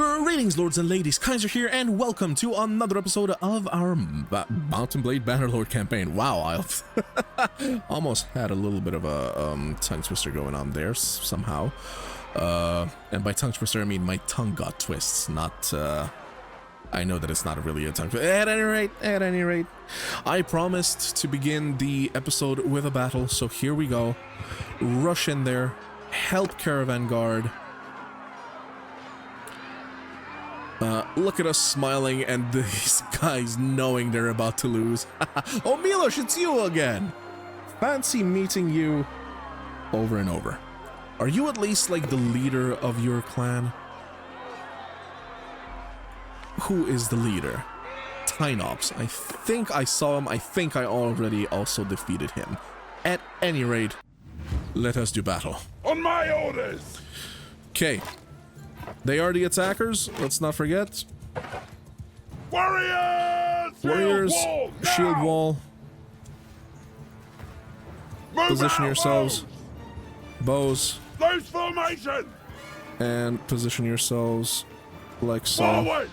Greetings, lords and ladies, Kaiser here, and welcome to another episode of our Mountain Blade Bannerlord campaign. Wow, I almost had a little bit of a tongue twister going on there somehow. And by tongue twister, I mean my tongue got twists, not, I know that it's not really a tongue twister. At any rate, I promised to begin the episode with a battle, so here we go. Rush in there, help Caravan Guard. Look at us smiling and these guys knowing they're about to lose. Oh, Milos, it's you again! Fancy meeting you over and over. Are you at least like the leader of your clan? Who is the leader? Tynops. I think I saw him. I think I already also defeated him. At any rate, let us do battle. On my orders! Okay. They are the attackers, let's not forget. Warriors! Shield wall. Move position out, yourselves. Bows. Loose formation! And position yourselves like so. Forward!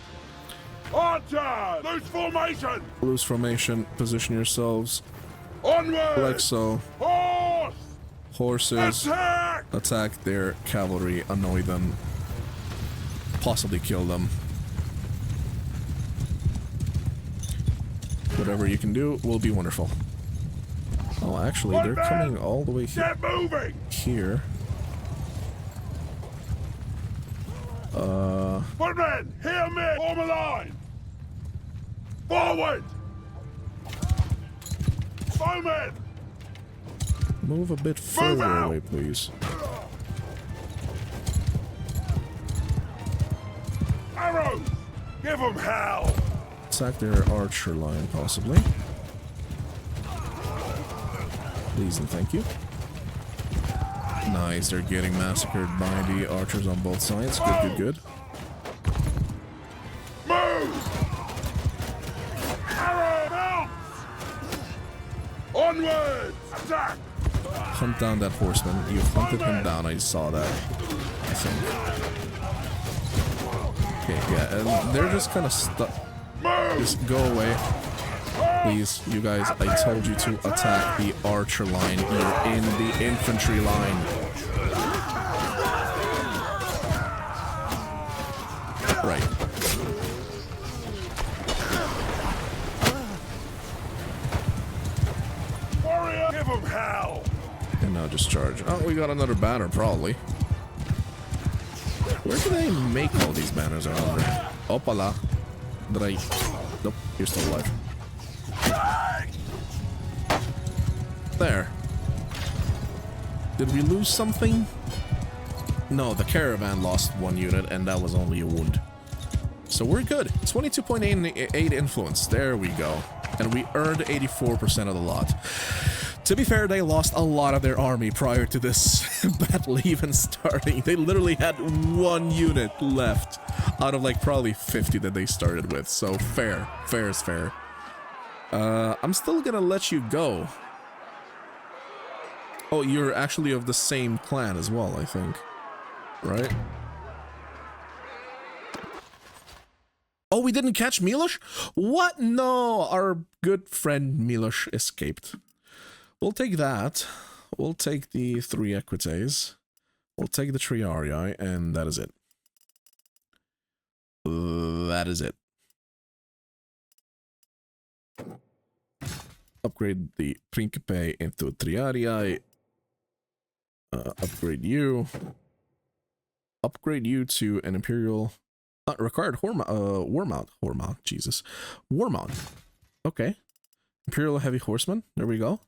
Archer! Loose formation! Loose formation, position yourselves Onward! like so. Horse! Horses. Attack! Their cavalry, annoy them. Possibly kill them. Whatever you can do will be wonderful. Oh, actually, they're coming all the way here. Get moving! Here. Footmen! Hear me! Form a line! Forward! Bowmen! Move a bit further out! away, please. Arrows! Give them hell! Attack their archer line, possibly. Please and thank you. Nice, they're getting massacred by the archers on both sides. Good. Move! Arrow bounce! Onwards! Attack! Hunt down that horseman. You hunted him down, I saw that. I think. Okay, yeah, and they're just kind of stuck. Just go away. Please, you guys, I told you to attack the archer line. You're in the infantry line. Right. Warrior, give them hell! And now just charge. Oh, we got another banner, probably. Where do they make all these banners? Opala. Nope, you're still alive. There. Did we lose something? No, the caravan lost one unit, and that was only a wound. So we're good. 22.8 influence. There we go. And we earned 84% of the lot. To be fair, they lost a lot of their army prior to this battle even starting. They literally had one unit left out of like probably 50 that they started with. So fair is fair. I'm still gonna let you go. Oh, you're actually of the same clan as well, I think. Right? Oh, we didn't catch Milos? What? No, our good friend Milos escaped. We'll take that. We'll take the 3 equites. We'll take the Triarii, and that is it. That is it. Upgrade the Principe into Triarii. Upgrade you. Upgrade you to an Imperial... required Warmount. Jesus. Warmount. Okay. Imperial Heavy Horseman. There we go.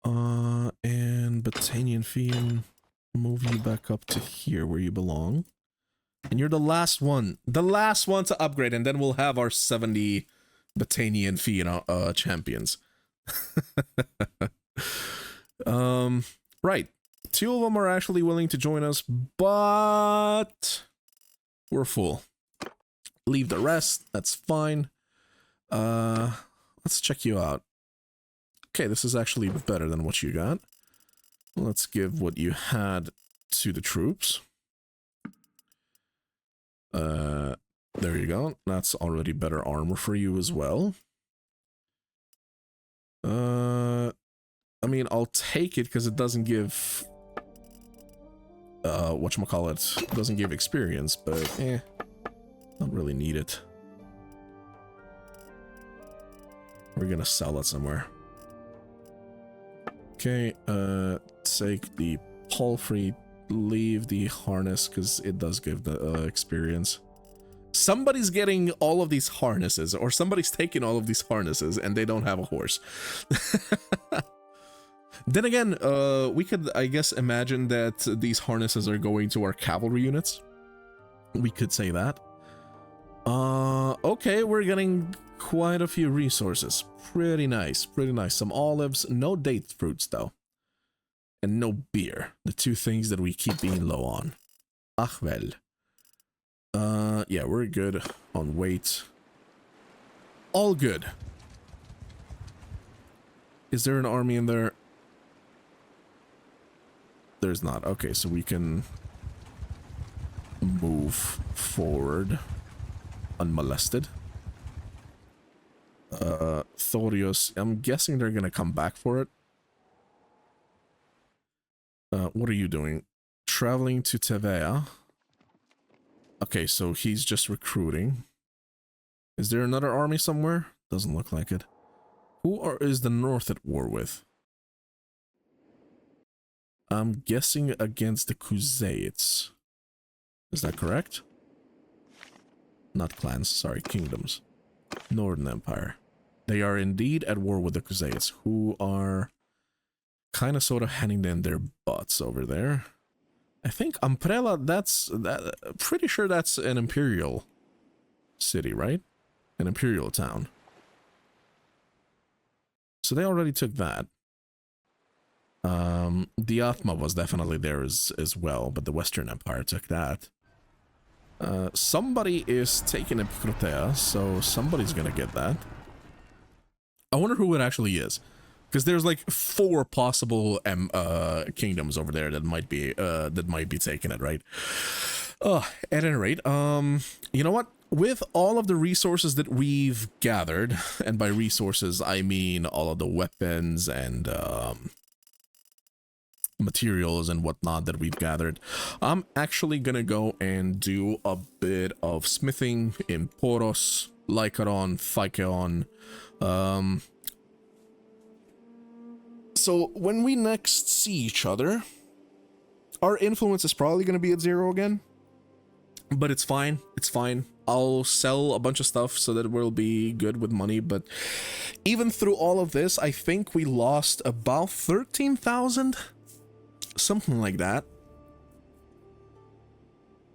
And Battanian Fiend. Move you back up to here where you belong. And you're the last one. The last one to upgrade, and then we'll have our 70 Battanian Fiend champions. Right. 2 of them are actually willing to join us, but we're full. Leave the rest, that's fine. Let's check you out. Okay, this is actually better than what you got. Let's give what you had to the troops. There you go. That's already better armor for you as well. I mean, I'll take it because it doesn't give whatchamacallit, doesn't give experience, but don't really need it. We're gonna sell it somewhere. Okay, take the palfrey, leave the harness because it does give the experience. Somebody's getting all of these harnesses, or somebody's taking all of these harnesses and they don't have a horse. Then again, we could, I guess, imagine that these harnesses are going to our cavalry units. We could say that. Okay, we're getting quite a few resources. Pretty nice, pretty nice. Some olives, no date fruits though. And no beer. The two things that we keep being low on. Ach well. Yeah, we're good on weight. All good. Is there an army in there? There's not. Okay, so we can move forward unmolested. Thorius, I'm guessing they're gonna come back for it. What are you doing? Traveling to Tevea. Okay, so he's just recruiting. Is there another army somewhere? Doesn't look like it. Who is the North at war with? I'm guessing against the Khuzaites. Is that correct? Not clans, sorry, kingdoms. Northern Empire. They are indeed at war with the Khuzaites, who are kind of sort of handing in their butts over there. I think Umbrella, pretty sure that's an imperial city, right? An imperial town. So they already took that. The Atma was definitely there as well, but the Western Empire took that. Somebody is taking a Protea, so somebody's gonna get that. I wonder who it actually is, because there's like 4 possible kingdoms over there that might be taking it, right? At any rate, you know what? With all of the resources that we've gathered, and by resources I mean all of the weapons and materials and whatnot that we've gathered, I'm actually gonna go and do a bit of smithing in Poros, Lycaon, Phykeon. So when we next see each other, our influence is probably gonna be at 0 again, but it's fine. It's fine. I'll sell a bunch of stuff so that we'll be good with money. But even through all of this, I think we lost about 13,000. Something like that,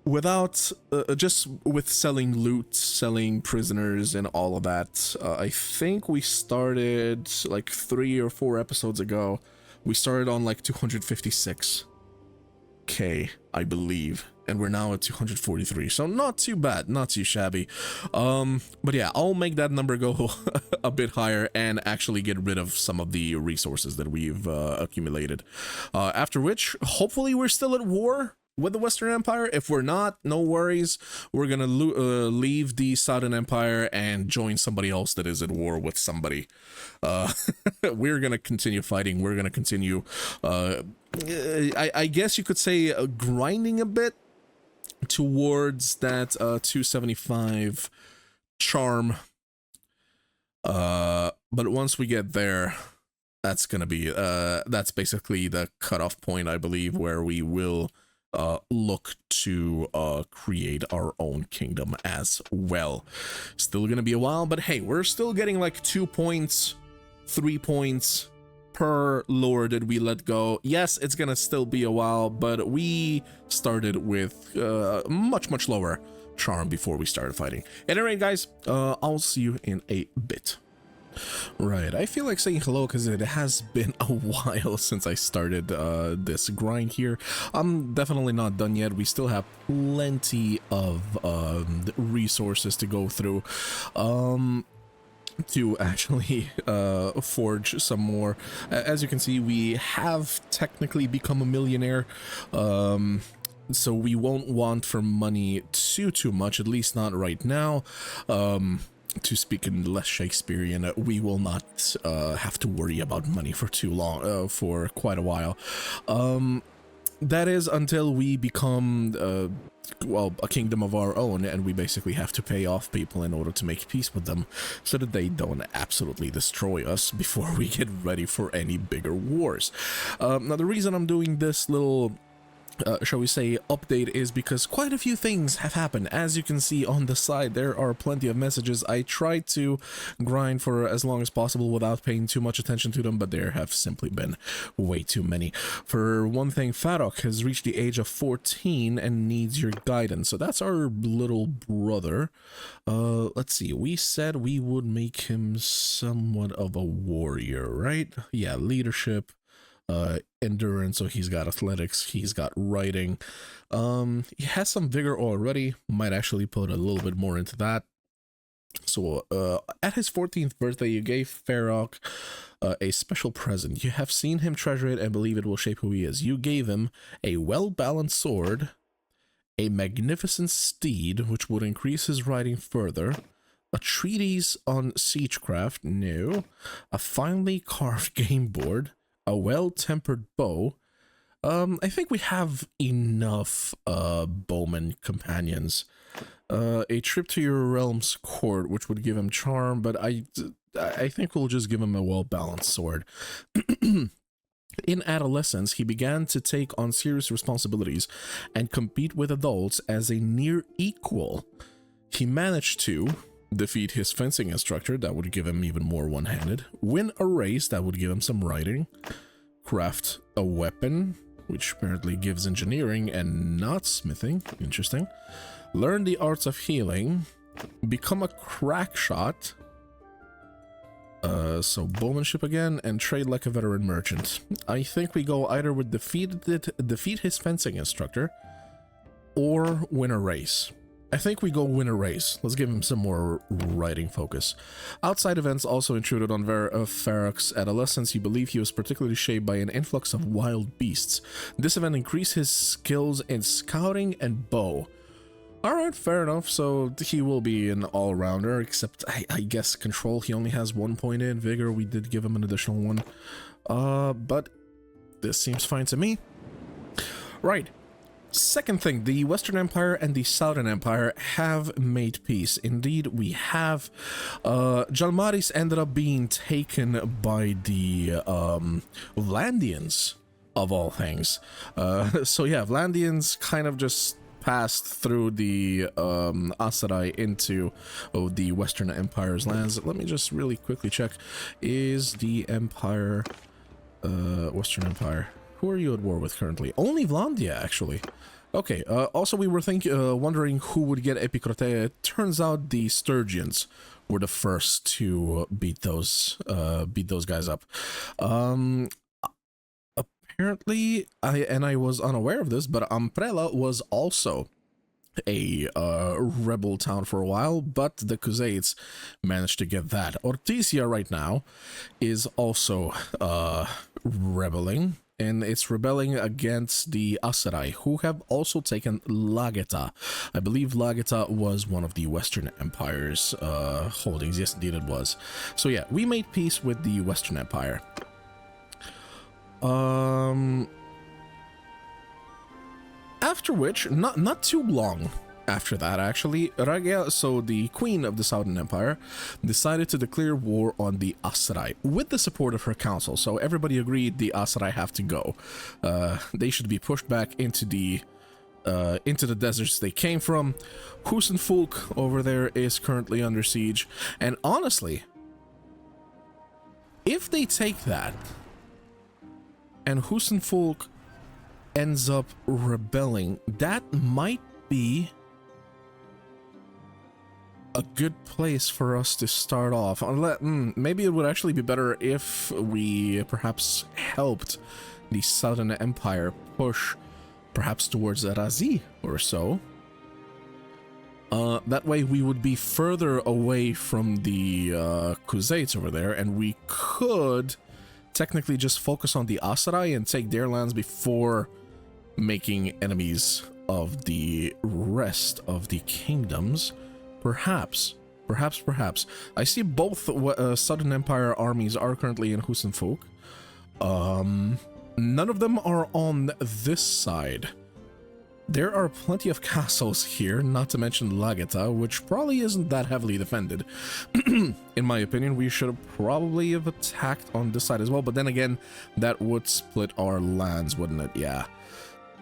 without just with selling loot, selling prisoners and all of that. I think we started like 3 or 4 episodes ago. We started on like 256k, I believe, and we're now at 243, so not too bad, not too shabby. But yeah, I'll make that number go a bit higher and actually get rid of some of the resources that we've accumulated. After which, hopefully we're still at war with the Western Empire. If we're not, no worries. We're gonna leave the Southern Empire and join somebody else that is at war with somebody. We're gonna continue fighting. We're gonna continue, I guess you could say, grinding a bit towards that 275 charm. But once we get there, that's gonna be that's basically the cutoff point, I believe, where we will look to create our own kingdom as well. Still gonna be a while, but hey, we're still getting like 2 points, 3 points per lord that we let go. Yes, it's gonna still be a while, but we started with much lower charm before we started fighting. At any rate, guys, I'll see you in a bit. Right, I feel like saying hello because it has been a while since I started this grind here. I'm definitely not done yet. We still have plenty of resources to go through to actually forge some more. As you can see, we have technically become a millionaire. so we won't want for money too much, at least not right now. To speak in less Shakespearean, we will not have to worry about money for too long, for quite a while. That is until we become, well, a kingdom of our own, and we basically have to pay off people in order to make peace with them, so that they don't absolutely destroy us before we get ready for any bigger wars. Now, the reason I'm doing this little shall we say, update is because quite a few things have happened. As you can see on the side, there are plenty of messages. I tried to grind for as long as possible without paying too much attention to them, but there have simply been way too many. For one thing, Farok has reached the age of 14 and needs your guidance. So that's our little brother. Let's see, we said we would make him somewhat of a warrior, right? Yeah, leadership. Endurance, so he's got athletics, he's got writing, he has some vigor already, might actually put a little bit more into that. So at his 14th birthday, you gave Farok a special present. You have seen him treasure it and believe it will shape who he is. You gave him a well-balanced sword, a magnificent steed, which would increase his riding further, a treatise on siegecraft, no, a finely carved game board, a well-tempered bow. I think we have enough bowman companions. A trip to your realm's court, which would give him charm, but I think we'll just give him a well-balanced sword. In adolescence, he began to take on serious responsibilities and compete with adults as a near equal. He managed to defeat his fencing instructor, that would give him even more one-handed, win a race, that would give him some riding, craft a weapon, which apparently gives engineering and not smithing, interesting, learn the arts of healing, become a crack shot, so bowmanship again, and trade like a veteran merchant. I think we go either with defeat his fencing instructor, or win a race. I think we go win a race. Let's give him some more writing focus. Outside events also intruded on Farok's adolescence. You believe he was particularly shaped by an influx of wild beasts. This event increased his skills in scouting and bow. Alright, fair enough. So he will be an all-rounder, except I guess control, he only has 1 point in. Vigor, we did give him an additional one. But this seems fine to me. Right. Second thing, the Western Empire and the Southern Empire have made peace. Indeed, we have. Jalmaris ended up being taken by the Vlandians, of all things. So yeah, Vlandians kind of just passed through the Aserai into the Western Empire's lands. Let me just really quickly check. Is the Empire... Western Empire... Who are you at war with currently? Only Vlandia, actually. Okay, also we were wondering who would get Epicrotea. It turns out the Sturgians were the first to beat those guys up. Apparently, I was unaware of this, but Amprela was also a rebel town for a while, but the Khuzaites managed to get that. Ortisia right now is also rebelling. And it's rebelling against the Aserai, who have also taken Lageta. I believe Lageta was one of the Western Empire's holdings. Yes, indeed it was. So yeah, we made peace with the Western Empire. After which, not too long after that, actually, Ragia, so the queen of the Southern Empire, decided to declare war on the Aserai with the support of her council. So everybody agreed the Aserai have to go. They should be pushed back into the deserts they came from. Husenfulk over there is currently under siege, and honestly, if they take that and Husenfulk ends up rebelling, that might be a good place for us to start off. Maybe it would actually be better if we perhaps helped the Southern Empire push perhaps towards Razi or so. That way we would be further away from the Khuzaites over there, and we could technically just focus on the Aserai and take their lands before making enemies of the rest of the kingdoms. Perhaps. I see both Southern Empire armies are currently in Husenfolk. None of them are on this side. There are plenty of castles here, not to mention Lageta, which probably isn't that heavily defended. In my opinion, we should have probably have attacked on this side as well, but then again, that would split our lands, wouldn't it? Yeah.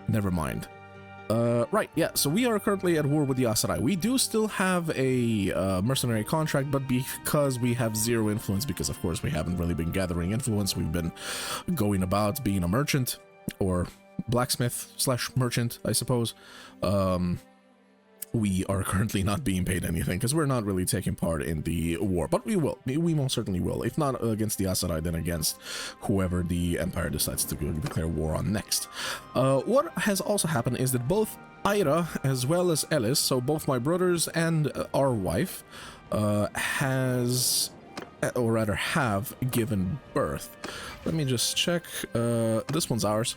Never mind. Right, yeah, so we are currently at war with the Aserai. We do still have a mercenary contract, but because we have zero influence, because of course we haven't really been gathering influence, we've been going about being a merchant, or blacksmith slash merchant, I suppose. We are currently not being paid anything because we're not really taking part in the war, but we will. We most certainly will. If not against the Aserai, then against whoever the Empire decides to declare war on next. What has also happened is that both Ira as well as Ellis, so both my brothers and our wife, has, or rather have, given birth. Let me just check. This one's ours.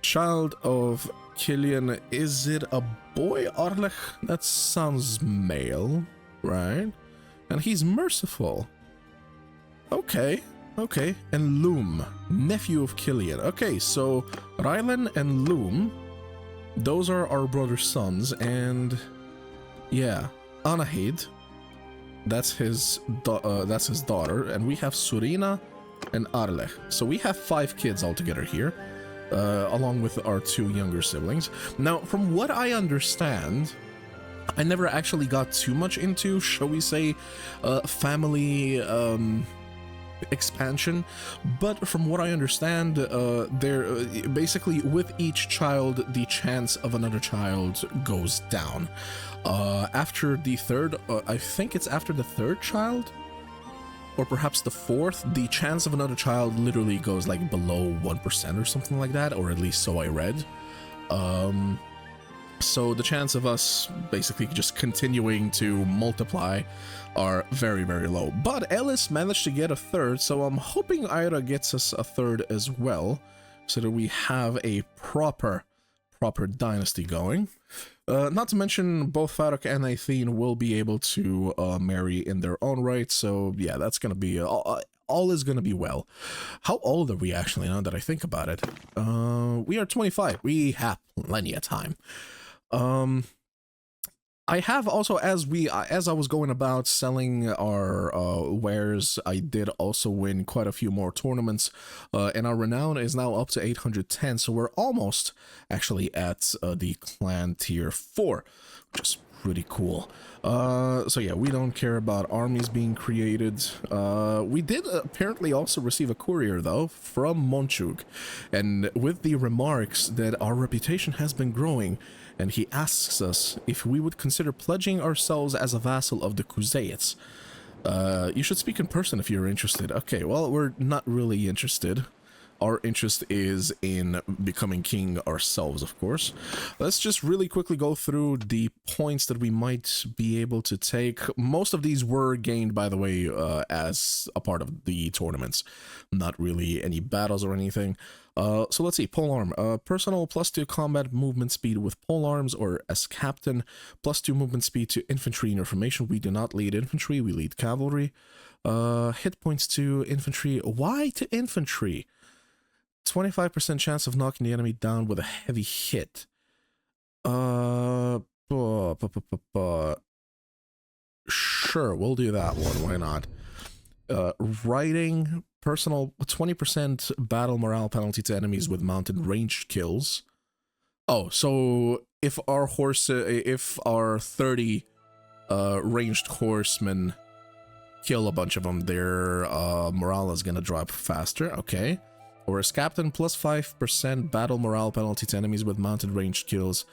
Child of Cillian, is it a boy, Arlech? That sounds male, right? And he's merciful. Okay. And Loom, nephew of Cillian. Okay, so Rylan and Loom, those are our brother's sons, and yeah, Anahid, that's his daughter, and we have Surina and Arlech. So we have 5 kids altogether here. Along with our 2 younger siblings. Now, from what I understand, I never actually got too much into, shall we say, family expansion, but from what I understand, basically with each child, the chance of another child goes down. After the third, I think it's after the 3rd child, or perhaps the 4th, the chance of another child literally goes like below 1% or something like that, or at least so I read. So the chance of us basically just continuing to multiply are very, very low. But Ellis managed to get a 3rd, so I'm hoping Ira gets us a 3rd as well, so that we have a proper dynasty going. Not to mention, both Farouk and Athene will be able to marry in their own right, so yeah, that's gonna be, all is gonna be well. How old are we actually, now that I think about it? We are 25, we have plenty of time. I have also, as I was going about selling our wares, I did also win quite a few more tournaments, and our renown is now up to 810, so we're almost actually at the clan tier 4, which is pretty cool. So yeah, we don't care about armies being created. We did apparently also receive a courier though from Monchug, and with the remarks that our reputation has been growing, and he asks us if we would consider pledging ourselves as a vassal of the Khuzaits. You should speak in person if you're interested. Okay, well, we're not really interested. Our interest is in becoming king ourselves, of course. Let's just really quickly go through the points that we might be able to take. Most of these were gained, by the way, as a part of the tournaments. Not really any battles or anything. So let's see, polearm. Personal +2 combat movement speed with polearms, or as captain, +2 movement speed to infantry in your formation. We do not lead infantry, we lead cavalry. Hit points to infantry. Why to infantry? 25% chance of knocking the enemy down with a heavy hit. Sure, we'll do that one. Why not? Riding, personal 20% battle morale penalty to enemies with mounted ranged kills. Oh, so if our 30 ranged horsemen kill a bunch of them, their morale is gonna drop faster. Okay. Or as captain, +5% battle morale penalty to enemies with mounted ranged kills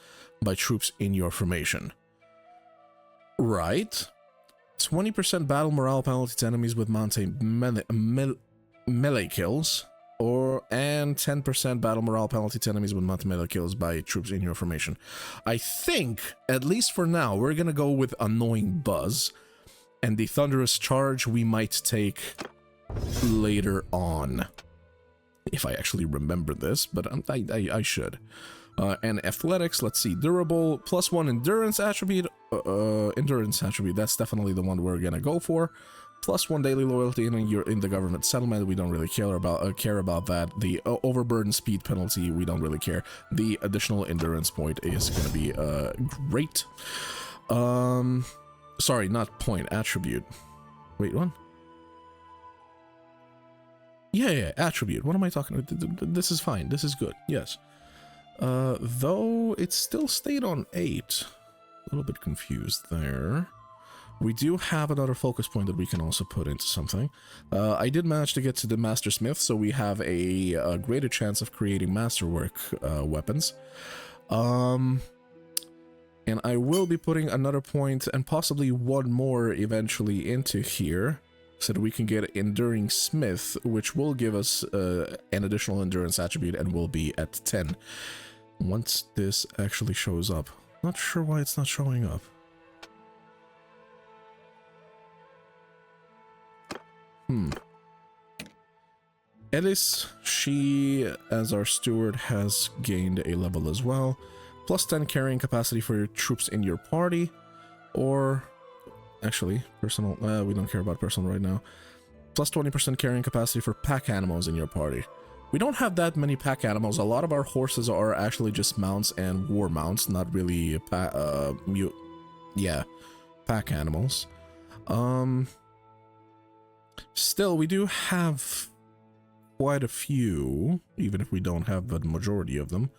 by troops in your formation. Right. 20% battle morale penalty to enemies with mounted melee kills, and 10% battle morale penalty to enemies with mounted melee kills by troops in your formation. I think, at least for now, we're gonna go with Annoying Buzz, and the Thunderous Charge we might take later on. If I actually remember this, but I should. And athletics, let's see, durable, +1 endurance attribute. Endurance attribute, that's definitely the one we're gonna go for. +1 daily loyalty in the government settlement. We don't really care about that. The overburden speed penalty, we don't really care. The additional endurance point is gonna be great. Sorry, not point, attribute. Wait, what? Yeah, attribute. What am I talking about? This is fine. This is good. Yes. Though it still stayed on 8. A little bit confused there. We do have another focus point that we can also put into something. I did manage to get to the Master Smith, so we have a greater chance of creating masterwork weapons. And I will be putting another point and possibly one more eventually into here, so that we can get Enduring Smith, which will give us an additional endurance attribute and will be at 10 once this actually shows up. Not sure why it's not showing up. Ellis, she, as our steward, has gained a level as well. +10 carrying capacity for your troops in your party. Or, actually, personal, we don't care about personal right now. +20% carrying capacity for pack animals in your party. We don't have that many pack animals. A lot of our horses are actually just mounts and war mounts, not really pack animals. Still, we do have quite a few, even if we don't have the majority of them.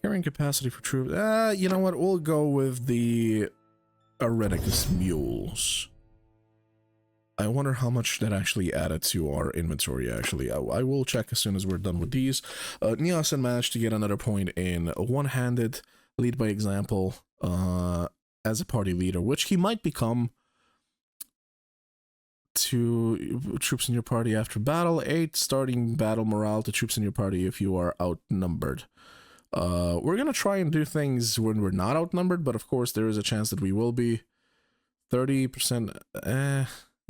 Carrying capacity for troops. You know what? We'll go with the Arenicus mules. I wonder how much that actually added to our inventory, actually. I will check as soon as we're done with these. Nielsen managed to get another point in one-handed, lead by example, as a party leader, which he might become. To troops in your party after battle. 8, starting battle morale to troops in your party if you are outnumbered. We're gonna try and do things when we're not outnumbered, but of course there is a chance that we will be. 30%,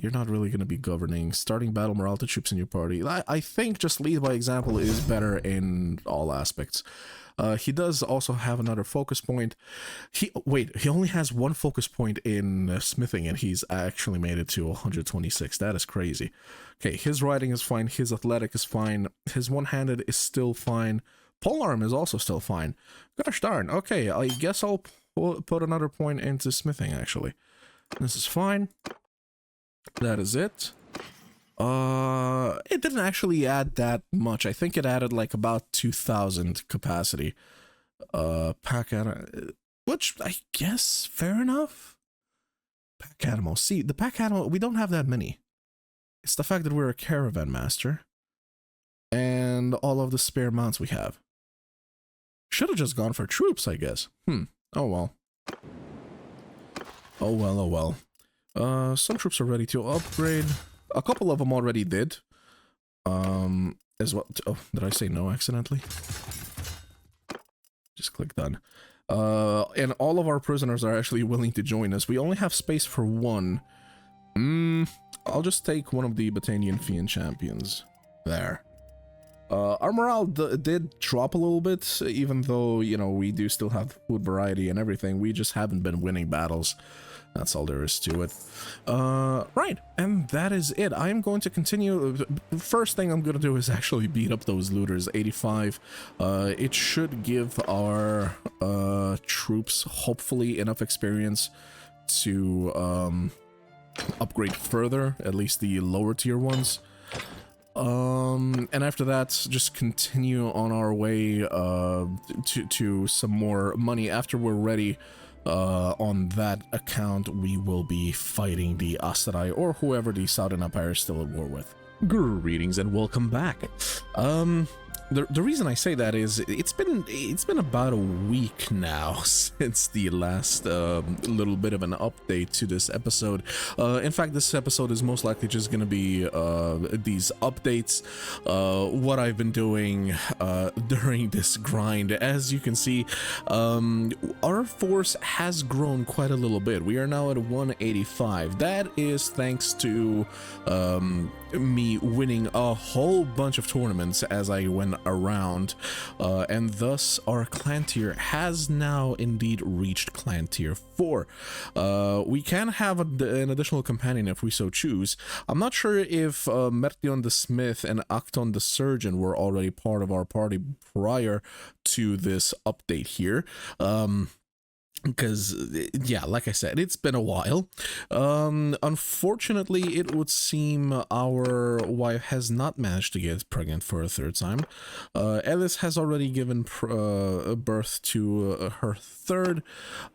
you're not really gonna be governing. Starting battle morale to troops in your party. I think just lead by example is better in all aspects. He does also have another focus point. He only has one focus point in smithing, and he's actually made it to 126. That is crazy. Okay, his riding is fine. His athletic is fine. His one-handed is still fine. Polearm is also still fine. Gosh darn. Okay, I guess I'll put another point into smithing, actually. This is fine. That is it. It didn't actually add that much. I think it added like about 2,000 capacity. Pack animal, which I guess fair enough. Pack animal. See, the pack animal, we don't have that many. It's the fact that we're a caravan master and all of the spare mounts we have. Should have just gone for troops, I guess. Oh well. Oh well, oh well. Some troops are ready to upgrade. A couple of them already did. As well. Oh, did I say no accidentally? Just click done. And all of our prisoners are actually willing to join us. We only have space for one. I'll just take one of the Battanian Fiend champions. There. Our morale did drop a little bit, even though, you know, we do still have food variety and everything. We just haven't been winning battles. That's all there is to it. Right, and that is it. I am going to continue. First thing I'm going to do is actually beat up those looters. 85. It should give our troops, hopefully, enough experience to upgrade further, at least the lower tier ones. And after that, just continue on our way to some more money. After we're ready on that account, we will be fighting the Aserai or whoever the Southern Empire is still at war with. Greetings and welcome back. The reason I say that is it's been about a week now since the last little bit of an update to this episode. In fact, this episode is most likely just gonna be these updates, what I've been doing during this grind. As you can see, our force has grown quite a little bit. We are now at 185. That is thanks to me winning a whole bunch of tournaments as I went around, and thus our clan tier has now indeed reached clan tier 4. We can have an additional companion if we so choose. I'm not sure if Mertion the Smith and Acton the Surgeon were already part of our party prior to this update here. Because, yeah, like I said, it's been a while. Unfortunately, it would seem our wife has not managed to get pregnant for a third time. Alice has already given birth to her third,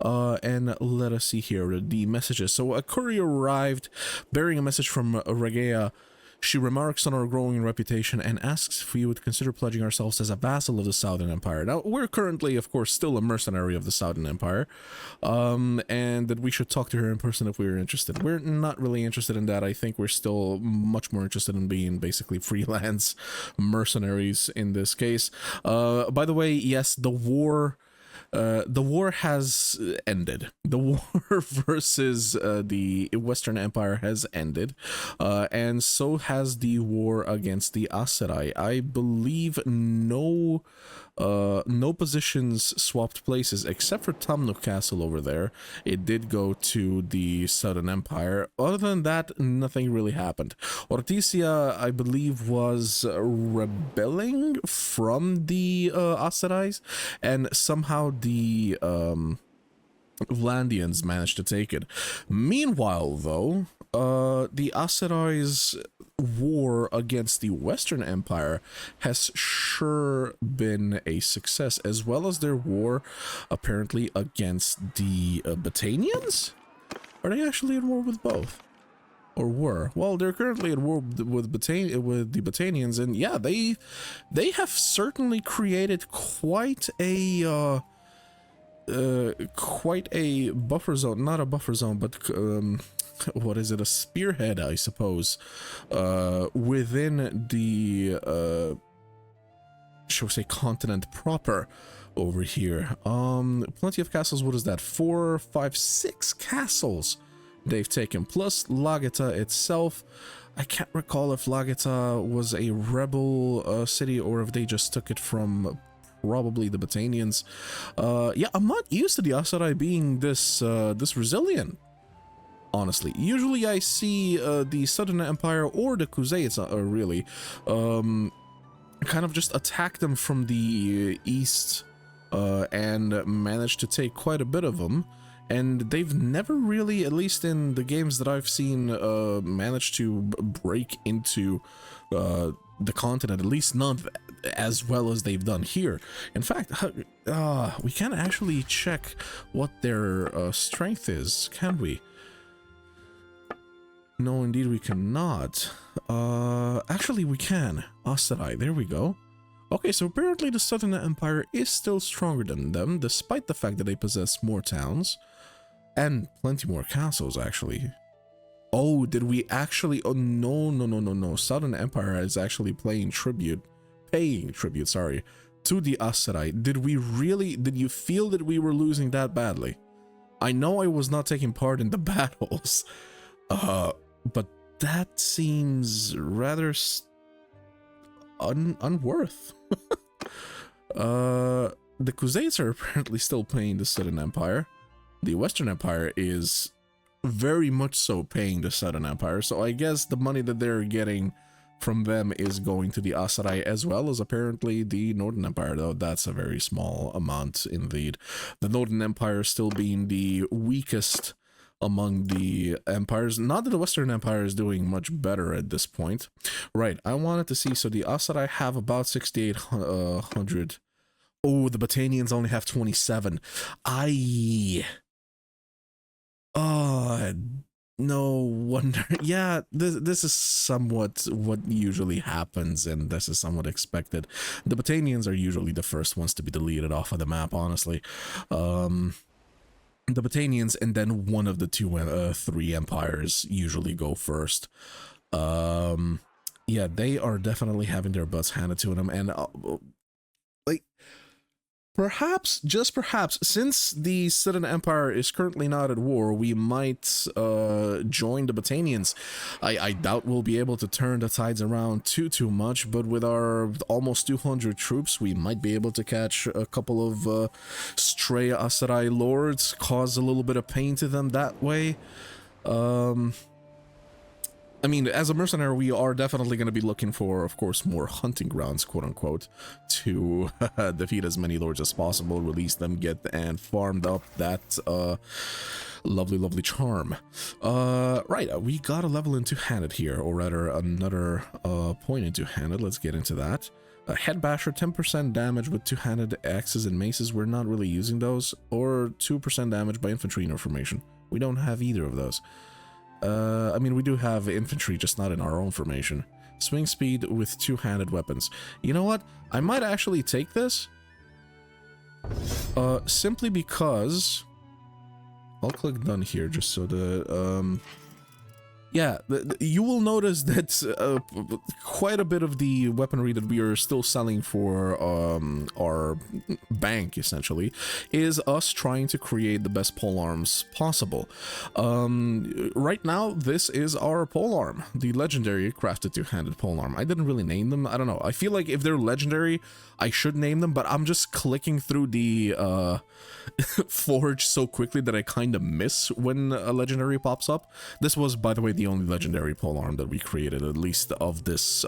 and let us see here the messages. So a courier arrived bearing a message from Regea. She remarks on our growing reputation and asks if we would consider pledging ourselves as a vassal of the Southern Empire. Now, we're currently, of course, still a mercenary of the Southern Empire, and that we should talk to her in person if we were interested. We're not really interested in that. I think we're still much more interested in being basically freelance mercenaries in this case. By the way, yes, the war has ended. The war versus the Western Empire has ended, and so has the war against the Aes Sedai. I believe no positions swapped places except for Tamnuk Castle over there. It did go to the Southern Empire. Other than that, nothing really happened. Ortisia, I believe, was rebelling from the Aes Sedai, and somehow the Vlandians managed to take it. Meanwhile, though, the Aes Sedai's war against the Western Empire has sure been a success, as well as their war apparently against the Batanians. Are they actually at war with both? Or were? Well, they're currently at war with the Batanians, and yeah, they have certainly created quite a buffer zone. Not a buffer zone, but what is it? A spearhead, I suppose, within the shall we say continent proper over here. Plenty of castles. What is that? 4, 5, 6 castles they've taken, plus Lageta itself. I can't recall if Lageta was a rebel city or if they just took it from probably the Batanians. Yeah, I'm not used to the Aes Sedai being this resilient, honestly. Usually I see the Southern Empire or the Khuzaites really kind of just attack them from the east and manage to take quite a bit of them. And they've never really, at least in the games that I've seen, managed to break into the continent, at least not as well as they've done here. In fact, we can't actually check what their strength is, can we? No, indeed we cannot. Actually we can. Aes Sedai, there we go. Okay, so apparently the Southern Empire is still stronger than them, despite the fact that they possess more towns. And plenty more castles, actually. Oh, did we actually... Oh, no. Southern Empire is actually paying tribute, sorry, to the Aes Sedai. Did we really... Did you feel that we were losing that badly? I know I was not taking part in the battles, but that seems rather unworth. The Khuzaites are apparently still paying the Southern Empire. The Western Empire is very much so paying the Southern Empire, so I guess the money that they're getting from them is going to the Aes Sedai, as well as apparently the Northern Empire, though that's a very small amount indeed. The Northern Empire still being the weakest among the empires. Not that the Western Empire is doing much better at this point. Right, I wanted to see, so the Aes Sedai have about 6,800. Oh, the Batanians only have 27. No wonder. Yeah, this is somewhat what usually happens, and this is somewhat expected. The Batanians are usually the first ones to be deleted off of the map, honestly. The Batanians and then one of the three empires usually go first. Yeah, they are definitely having their butts handed to them, and like, Perhaps, just perhaps, since the Citizen Empire is currently not at war, we might join the Botanians. I doubt we'll be able to turn the tides around too much, but with our almost 200 troops, we might be able to catch a couple of stray Aserai lords, cause a little bit of pain to them that way. I mean, as a mercenary, we are definitely going to be looking for, of course, more hunting grounds, quote-unquote, to defeat as many lords as possible, release them, get and farmed up that lovely charm. Right, we got a level in two-handed here, or rather, another point in two-handed. Let's get into that. Head basher, 10% damage with two-handed axes and maces. We're not really using those, or 2% damage by infantry in our formation. We don't have either of those. I mean, we do have infantry, just not in our own formation. Swing speed with two-handed weapons. You know what? I might actually take this. Simply because... I'll click done here, just so the... Yeah, you will notice that quite a bit of the weaponry that we are still selling for our bank, essentially, is us trying to create the best polearms possible. Right now, this is our polearm, the legendary crafted two-handed polearm. I didn't really name them. I don't know. I feel like if they're legendary, I should name them, but I'm just clicking through the forge so quickly that I kind of miss when a legendary pops up. This was, by the way, the only legendary polearm that we created, at least of this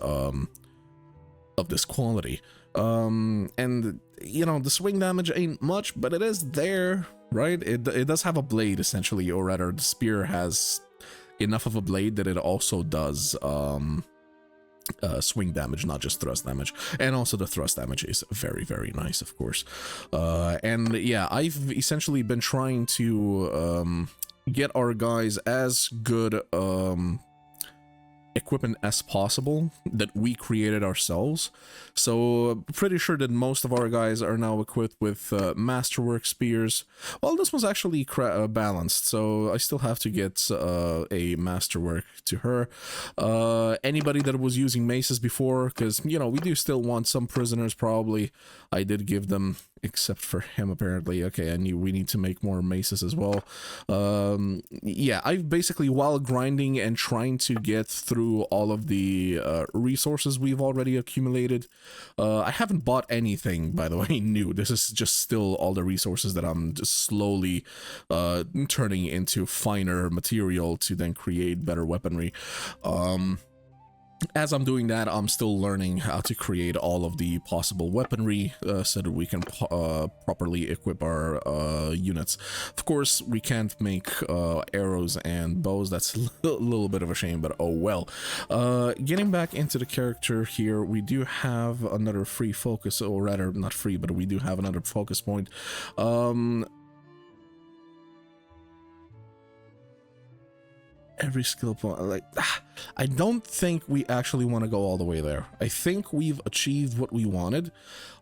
quality. And you know, the swing damage ain't much, but it is there, right? It does have a blade, essentially, or rather, the spear has enough of a blade that it also does swing damage, not just thrust damage. And also the thrust damage is very nice, of course. And yeah, I've essentially been trying to get our guys as good equipment as possible that we created ourselves. So pretty sure that most of our guys are now equipped with masterwork spears. Well, this was actually balanced, so I still have to get a masterwork to her. Anybody that was using maces before, because, you know, we do still want some prisoners, probably. I did give them, except for him, apparently. Okay, we need to make more maces as well. Yeah, I've basically, while grinding and trying to get through all of the resources we've already accumulated, I haven't bought anything, by the way, new. This is just still all the resources that I'm just slowly turning into finer material to then create better weaponry. As I'm doing that, I'm still learning how to create all of the possible weaponry so that we can properly equip our units. Of course, we can't make arrows and bows. That's a little bit of a shame, but oh well. Getting back into the character here, we do have another free focus, or rather, not free, but we do have another focus point. Every skill point, like, I don't think we actually want to go all the way there. I think we've achieved what we wanted.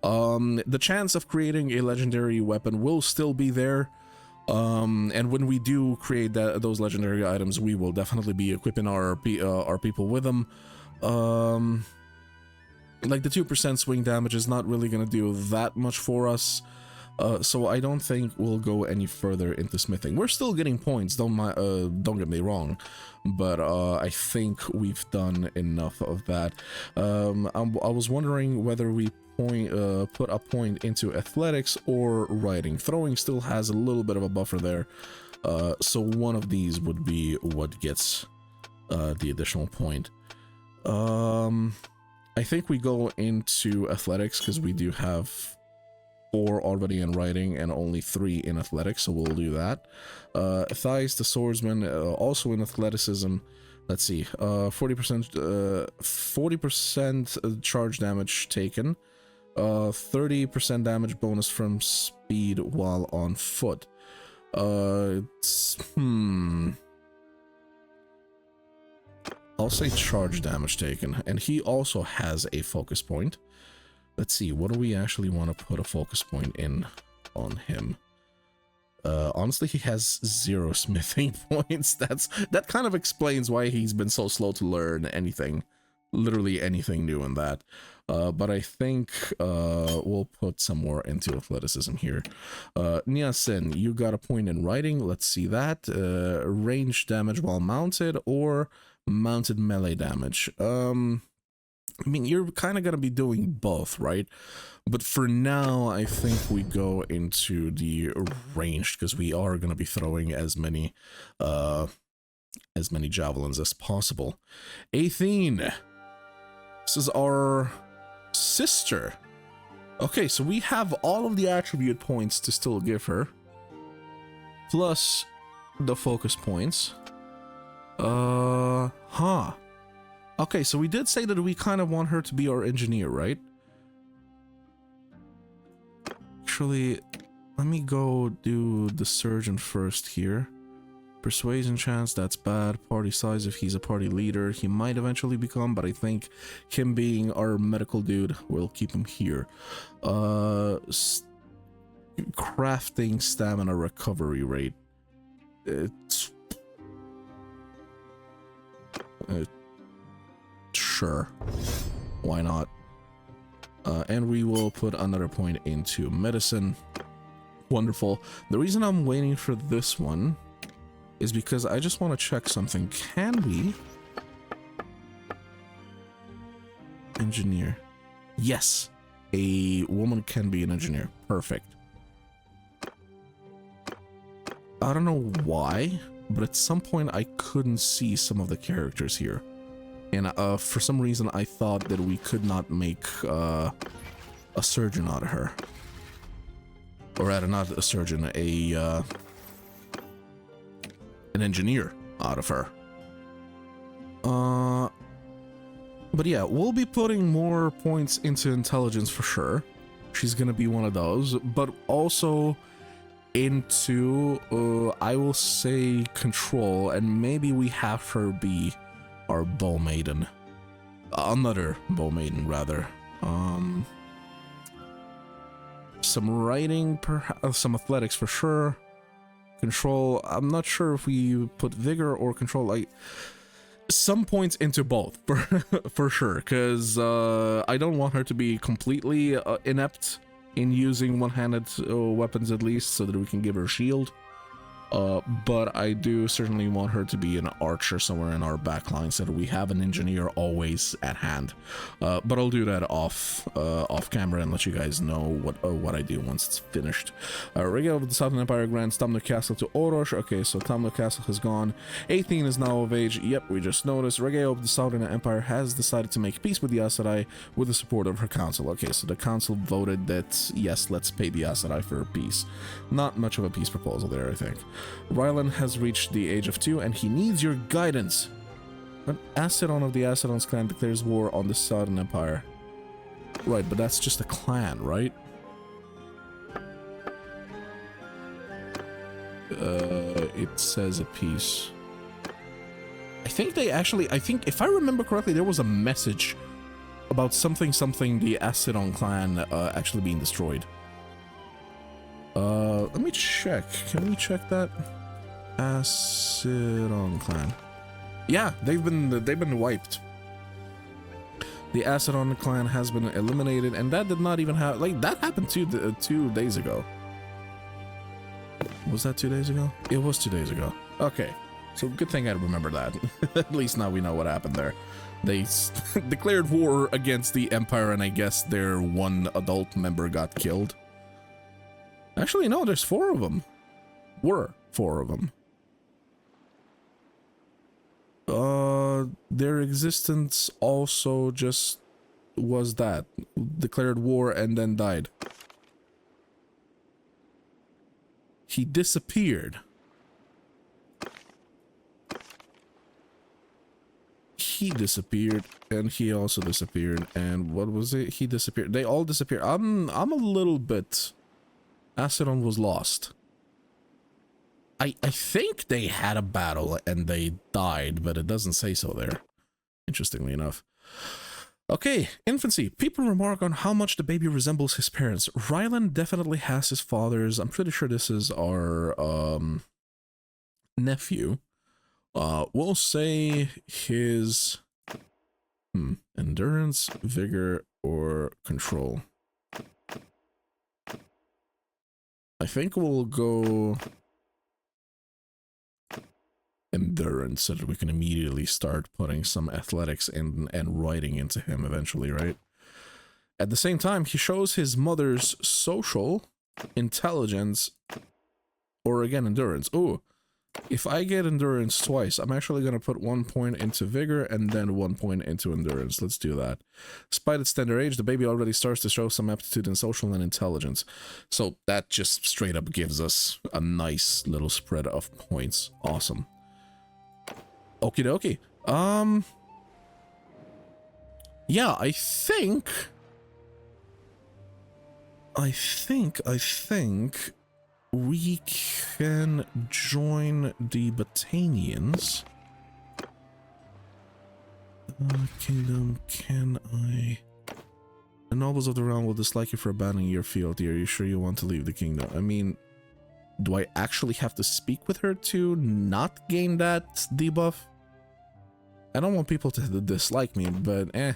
The chance of creating a legendary weapon will still be there. And when we do create those legendary items, we will definitely be equipping our people with them. Like the 2% swing damage is not really going to do that much for us. So I don't think we'll go any further into smithing. We're still getting points, don't get me wrong, but I think we've done enough of that. I was wondering whether we put a point into athletics or riding. Throwing still has a little bit of a buffer there, so one of these would be what gets the additional point. I think we go into athletics because we do have 4 already in riding and only 3 in athletics, so we'll do that. Thighs, the swordsman, also in athleticism. Let's see, 40% charge damage taken, 30% damage bonus from speed while on foot. I'll say charge damage taken, and he also has a focus point. Let's see, what do we actually want to put a focus point in on him? Honestly, he has 0 smithing points. That kind of explains why he's been so slow to learn anything. literally anything new in that. But I think we'll put some more into athleticism here. Niasen, you got a point in writing. Let's see that. Range damage while mounted or mounted melee damage. I mean, you're kind of going to be doing both, right? But for now, I think we go into the ranged because we are going to be throwing as many javelins as possible. Athene, this is our sister. Okay, so we have all of the attribute points to still give her, plus the focus points. Okay, so we did say that we kind of want her to be our engineer, right? Actually, let me go do the surgeon first here. Persuasion chance, that's bad. Party size, if he's a party leader, he might eventually become, but I think him being our medical dude will keep him here. Crafting stamina recovery rate. It's... sure. Why not? And we will put another point into medicine. Wonderful. The reason I'm waiting for this one is because I just want to check something. Can we engineer? Yes, a woman can be an engineer. Perfect. I don't know why, but at some point I couldn't see some of the characters here. And for some reason I thought that we could not make a surgeon out of her. Or rather, not a surgeon, an engineer out of her. But yeah, we'll be putting more points into intelligence for sure. She's gonna be one of those, but also into I will say control, and maybe we have her be our bow maiden. Another bow maiden rather. Some writing, perhaps some athletics for sure. Control, I'm not sure if we put vigor or control, like some points into both for sure, because I don't want her to be completely inept in using one-handed weapons, at least so that we can give her a shield. But I do certainly want her to be an archer somewhere in our backline so that we have an engineer always at hand. But I'll do that off camera and let you guys know what I do once it's finished. Regale of the Southern Empire grants Tamno Castle to Orosh. Okay, so Tamno Castle has gone. Athene is now of age. Yep, we just noticed. Regale of the Southern Empire has decided to make peace with the Aes Sedai with the support of her council. Okay, so the council voted that, yes, let's pay the Aes Sedai for peace. Not much of a peace proposal there, I think. Rylan has reached the age of 2 and he needs your guidance. An Aesidon of the Aesidon's clan declares war on the Southern Empire. Right, but that's just a clan, right? It says a peace. I think if I remember correctly, there was a message about something the Aesidon clan actually being destroyed. Let me check. Can we check that? Aesidon clan. Yeah, they've been wiped. The Aesidon clan has been eliminated, and that did not even have, like, that happened 2 days ago. Was that 2 days ago? It was 2 days ago. Okay, so good thing I remember that. At least now we know what happened there. They declared war against the Empire, and I guess their one adult member got killed. Actually, no, there's 4 of them. Were 4 of them. Their existence also just was that. Declared war and then died. He disappeared. He disappeared, and he also disappeared, and what was it? He disappeared. They all disappeared. I'm a little bit... Aesidon was lost. I think they had a battle and they died, but it doesn't say so there. Interestingly enough. Okay, infancy. People remark on how much the baby resembles his parents. Rylan definitely has his father's. I'm pretty sure this is our nephew. We'll say his Endurance, vigor, or control. I think we'll go endurance so that we can immediately start putting some athletics and writing into him eventually, right? At the same time, he shows his mother's social, intelligence, or again, endurance. Oh, if I get endurance twice, I'm actually going to put 1 point into vigor and then 1 point into endurance. Let's do that. Despite its tender age, the baby already starts to show some aptitude in social and intelligence. So that just straight up gives us a nice little spread of points. Awesome. Okie dokie. Yeah, I think we can join the Botanians. Kingdom, can I? The nobles of the realm will dislike you for abandoning your fealty. Are you sure you want to leave the kingdom? I mean, do I actually have to speak with her to not gain that debuff? I don't want people to dislike me, but eh.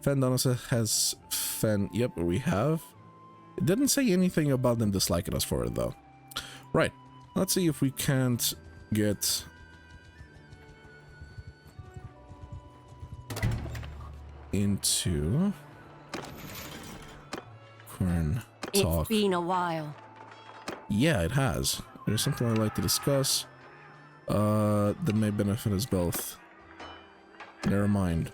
Fendonosa has yep, we have. It didn't say anything about them disliking us for it, though. Right. Let's see if we can't get into Quern talk. It's been a while. Yeah, it has. There's something I'd like to discuss that may benefit us both. Never mind.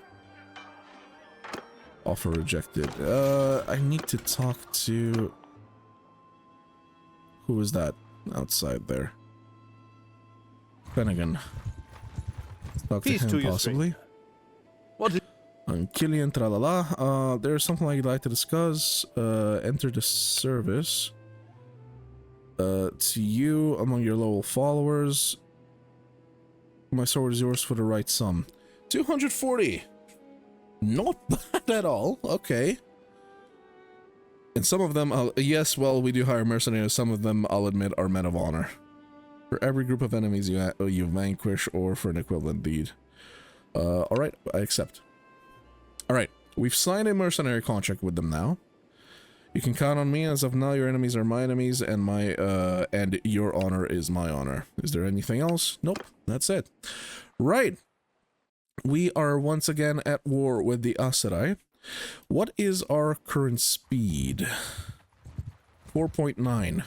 Offer rejected. I need to talk to... Who is that outside there? Finnegan. Talk to him, possibly. What is... Cillian, tralala. There's something I'd like to discuss. Enter the service. To you, among your loyal followers. My sword is yours for the right sum. 240! Not bad at all. Okay. And some of them, yes, well, we do hire mercenaries. Some of them, I'll admit, are men of honor. For every group of enemies you vanquish, or for an equivalent deed. Alright, I accept. Alright, we've signed a mercenary contract with them now. You can count on me. As of now, your enemies are my enemies, and and your honor is my honor. Is there anything else? Nope, that's it. Right. We are once again at war with the Aes Sedai. What is our current speed? 4.9.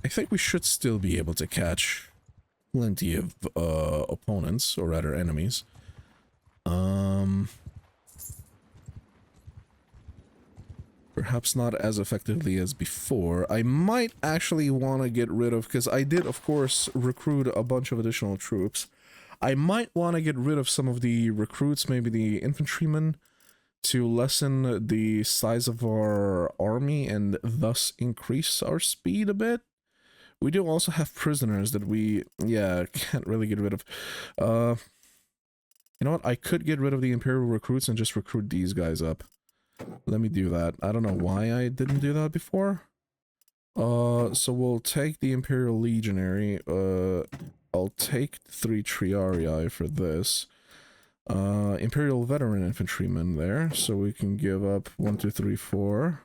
I think we should still be able to catch plenty of opponents, or rather enemies. Perhaps not as effectively as before. I might actually want to get rid of, because I did, of course, recruit a bunch of additional troops. I might want to get rid of some of the recruits, maybe the infantrymen, to lessen the size of our army and thus increase our speed a bit. We do also have prisoners that we, yeah, can't really get rid of. You know what? I could get rid of the Imperial recruits and just recruit these guys up. Let me do that. I don't know why I didn't do that before. So we'll take the Imperial Legionary. I'll take 3 Triarii for this. Imperial Veteran Infantryman there, so we can give up 1, 2, 3, 4.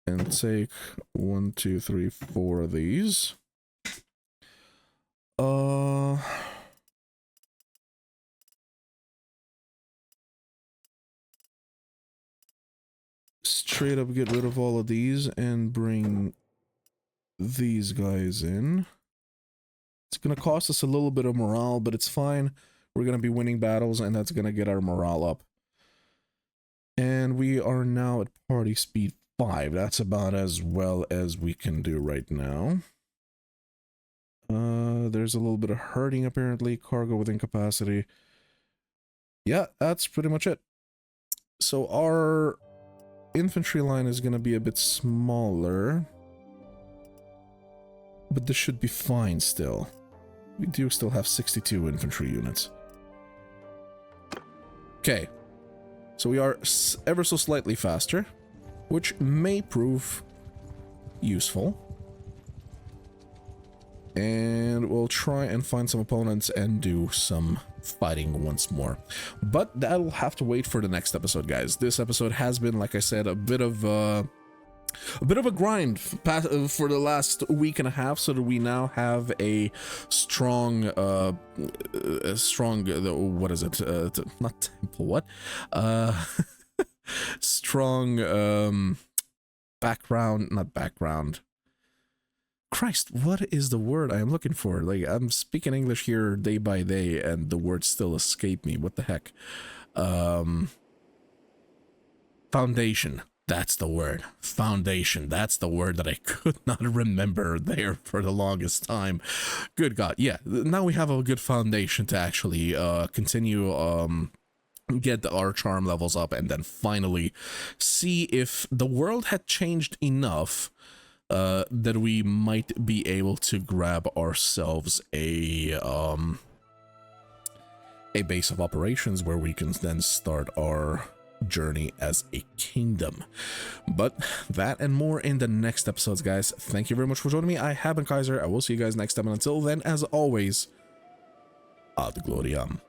And take 1, 2, 3, 4 of these. Straight up get rid of all of these and bring these guys in. It's gonna cost us a little bit of morale, but it's fine. We're gonna be winning battles, and that's gonna get our morale up. And we are now at party speed 5. That's about as well as we can do right now. There's a little bit of herding apparently. Cargo with incapacity. Yeah, that's pretty much it. So our infantry line is gonna be a bit smaller, but this should be fine still. We do still have 62 infantry units. Okay, so we are ever so slightly faster, which may prove useful. And we'll try and find some opponents and do some fighting once more. But that'll have to wait for the next episode, guys. This episode has been, like I said, a bit of a grind for the last week and a half, so that we now have a strong what is it, not temple, what strong not background, Christ, what is the word I am looking for? Like, I'm speaking English here day by day and the words still escape me. What the heck? Foundation. That's the word. Foundation. That's the word that I could not remember there for the longest time. Good God. Yeah, now we have a good foundation to actually continue get our charm levels up, and then finally see if the world had changed enough that we might be able to grab ourselves a base of operations where we can then start our journey as a kingdom. But that and more in the next episodes, guys. Thank you very much for joining me. I have been Kaiser. I will see you guys next time, and until then, as always, ad gloriam.